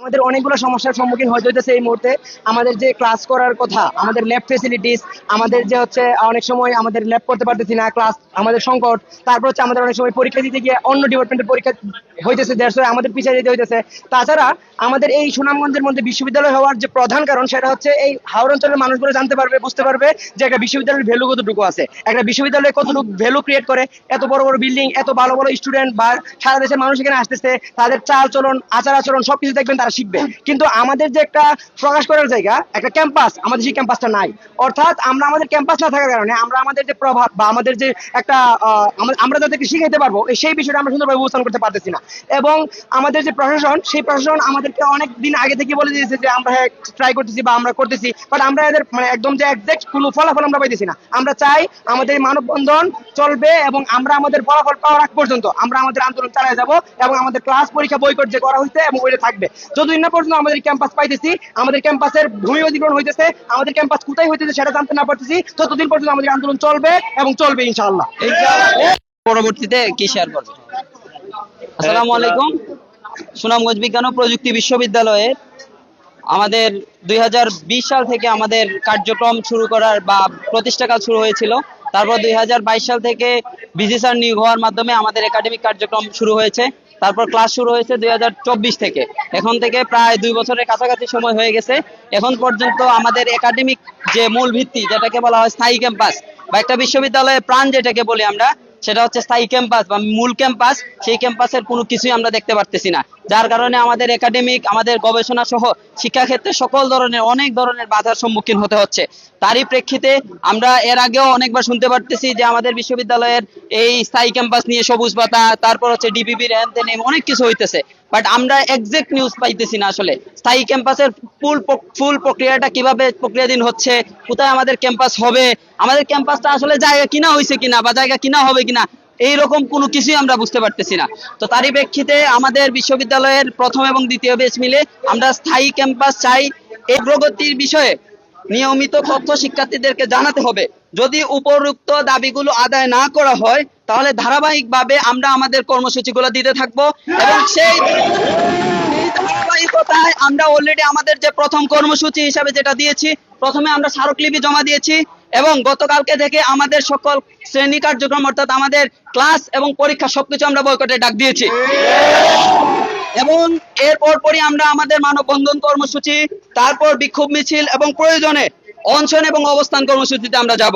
আমাদের অনেকগুলো সমস্যার সম্মুখীন হতে হইতেছে এই মুহূর্তে। আমাদের যে ক্লাস করার কথা, আমাদের ল্যাব ফেসিলিটিস, আমাদের যে হচ্ছে অনেক সময় আমাদের ল্যাব করতে পারতেছি না, ক্লাস আমাদের সংকট। তারপর হচ্ছে আমাদের অনেক সময় পরীক্ষা দিতে গিয়ে অন্য ডিপার্টমেন্টের পরীক্ষা হইতেছে, দেড়শো আমাদের পিছিয়ে যেতে হইতেছে। তাছাড়া আমাদের এই সুনামগঞ্জের মধ্যে বিশ্ববিদ্যালয় হওয়ার যে প্রধান কারণ, সেটা হচ্ছে এই হাওড় অঞ্চলের মানুষগুলো জানতে পারবে, বুঝতে পারবে যে একটা বিশ্ববিদ্যালয়ের ভ্যালু কতটুকু আছে, একটা বিশ্ববিদ্যালয়ে কতটুকু ভ্যালু ক্রিয়েট করে। এত বড় বড় বিল্ডিং, এত ভালো ভালো স্টুডেন্ট বা সারা দেশের মানুষ এখানে আসতেছে, তাদের চাল চলন, আচার আচরণ সবকিছু দেখবেন, তারা শিখবে। কিন্তু আমাদের যে একটা প্রকাশ করার জায়গা, একটা ক্যাম্পাস, আমাদের সেই ক্যাম্পাসটা নাই। অর্থাৎ আমরা আমাদের ক্যাম্পাস না থাকার কারণে আমরা আমাদের যে প্রভাব বা আমাদের যে একটা আমরা যাদেরকে শিখাইতে পারবো সেই বিষয়টা আমরা সুন্দরভাবে উপস্থাপন করতে পারতেছি না। এবং আমাদের যে প্রশাসন, সেই প্রশাসন আমাদেরকে অনেক দিন আগে থেকে বলে দিয়েছে যে আমরা ট্রাই করতেছি বা আমরা করতেছি, বাট আমরা এদের মানে একদম যে একজ্যাক্ট কোনো ফলাফল আমরা পাইতেছি না। আমরা চাই আমাদের মানববন্ধন চলবে এবং আমরা আমাদের ফলাফল পাওয়ার আগ পর্যন্ত আমরা আমাদের আন্দোলন চালিয়ে যাব এবং আমাদের ক্লাস পরীক্ষা বয়কট যে করা হয়েছে এবং ওইটা থাকবে যতদিন না পর্যন্ত আমাদের ক্যাম্পাস পাইতেছি, আমাদের ক্যাম্পাসের ভূমি অধিগ্রহণ হইতেছে, আমাদের ক্যাম্পাস কোথায় হইতেছে সেটা জানতে না পারতেছি, ততদিন পর্যন্ত আমাদের আন্দোলন চলবে এবং চলবে ইনশাআল্লাহ। পরবর্তীতে কি শেয়ার করবে? আসসালামু আলাইকুম। সুনামগঞ্জ বিজ্ঞান ও প্রযুক্তি বিশ্ববিদ্যালয়ের আমাদের 2020 সাল থেকে আমাদের কার্যক্রম শুরু করার বা প্রতিষ্ঠাকাল শুরু হয়েছিল। তারপর 2022 সাল থেকে ভিসি স্যার নিয়োগ হওয়ার মাধ্যমে আমাদের একাডেমিক কার্যক্রম শুরু হয়েছে। তারপর ক্লাস শুরু হয়েছে 2024 থেকে। এখন থেকে প্রায় 2 বছরের কাছাকাছি সময় হয়ে গেছে। এখন পর্যন্ত আমাদের একাডেমিক যে মূল ভিত্তি, যেটাকে বলা হয় স্থায়ী ক্যাম্পাস বা একটা বিশ্ববিদ্যালয়ের প্রাণ যেটাকে বলি আমরা, সেটা হচ্ছে স্থায়ী ক্যাম্পাস বা মূল ক্যাম্পাস, সেই ক্যাম্পাসের কোনো কিছুই আমরা দেখতে পারতেছি না। যার কারণে আমাদের একাডেমিক, আমাদের গবেষণা সহ শিক্ষাক্ষেত্রে সকল ধরনের অনেক ধরনের বাধার সম্মুখীন হতে হচ্ছে। তারই প্রেক্ষিতে আমরা এর আগেও অনেকবার শুনতে পারতেছি যে আমাদের বিশ্ববিদ্যালয়ের এই স্থায়ী ক্যাম্পাস নিয়ে সবুজ পাতা, তারপর হচ্ছে ডিবিবির অনেক কিছু হইতেছে, বাট আমরা এক্সাক্ট নিউজ পাইতেছি না আসলে স্থায়ী ক্যাম্পাসের ফুল প্রক্রিয়াটা কিভাবে প্রক্রিয়াধীন হচ্ছে, কোথায় আমাদের ক্যাম্পাস হবে, আমাদের ক্যাম্পাসটা আসলে জায়গা কিনা হয়েছে কিনা বা জায়গা কিনা হবে কিনা, এইরকম কোনো কিছুই আমরা বুঝতে পারতেছি না। তো তারই প্রেক্ষিতে আমাদের বিশ্ববিদ্যালয়ের প্রথম এবং দ্বিতীয় ব্যাচ মিলে আমরা স্থায়ী ক্যাম্পাস চাই। এই প্রগতির বিষয়ে নিয়মিত তথ্য শিক্ষার্থীদেরকে জানাতে হবে। যদি উপরোক্ত দাবিগুলো আদায় না করা হয়, তাহলে ধারাবাহিকভাবে আমরা আমাদের কর্মসূচিগুলো দিতে থাকবো এবং সেই ধারাবাহিকতায় আমরা অলরেডি আমাদের যে প্রথম কর্মসূচি হিসাবে যেটা দিয়েছি, প্রথমে আমরা স্মারকলিপি জমা দিয়েছি এবং গতকালকে থেকে আমাদের সকল শ্রেণী কার্যক্রম অর্থাৎ আমাদের ক্লাস এবং পরীক্ষা সবকিছু আমরা বয়কটের ডাক দিয়েছি। এবং এর পরপরই আমরা আমাদের মানববন্ধন কর্মসূচি, তারপর বিক্ষোভ মিছিল এবং প্রয়োজনে অনশন এবং অবস্থান কর্মসূচিতে আমরা যাব।